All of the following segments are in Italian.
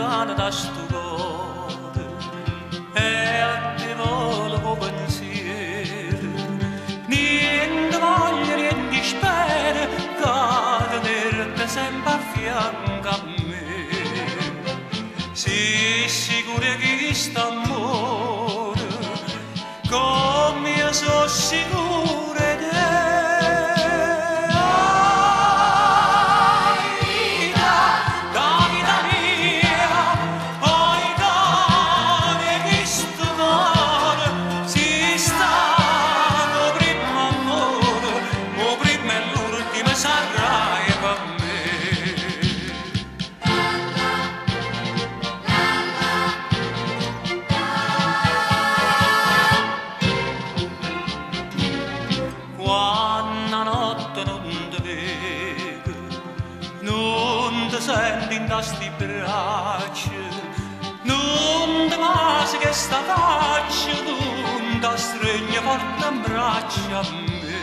lontano da sto cuore e a te volevo pensiero, niente voglia, niente spera, che tenerti sempre a fianco a me. Sii sicura che st'amore, come io sono sicura di te. Non ti senti in questi braccia, non ti masi che sta faccia, non ti stringe forte in braccia a me.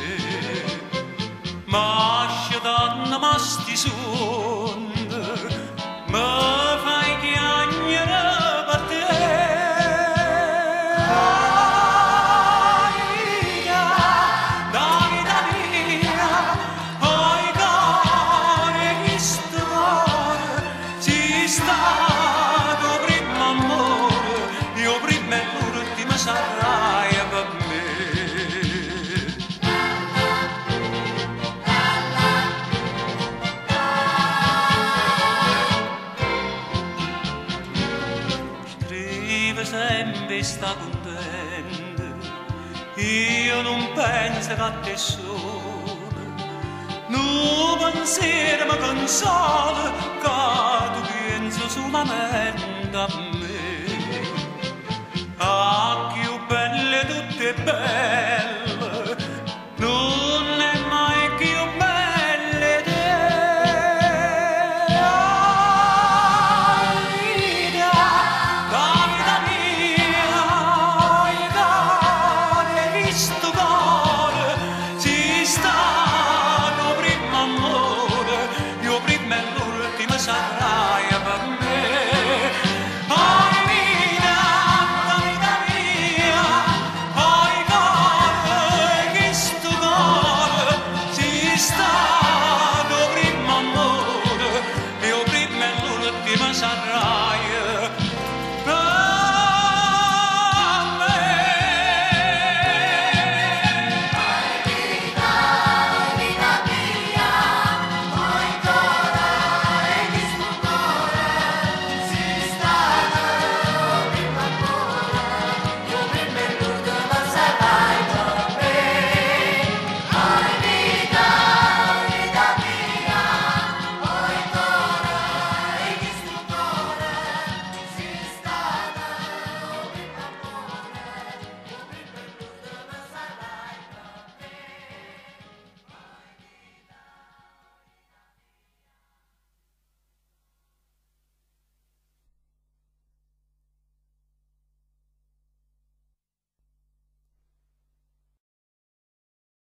Ma scetanno ma sti sonno, mi fai chiagnere per te. Sarai per me. Scrive sempre sta contenta, io non penso che a te solo, non pensiero mi consola, che tu pensi solamente a me. Ah, più belle tutte belle, non è mai più belle te. Ah, vita mia, il cuore, visto cuore, si stanno prima amore, io prima e l'ultima sarai per me. Sarai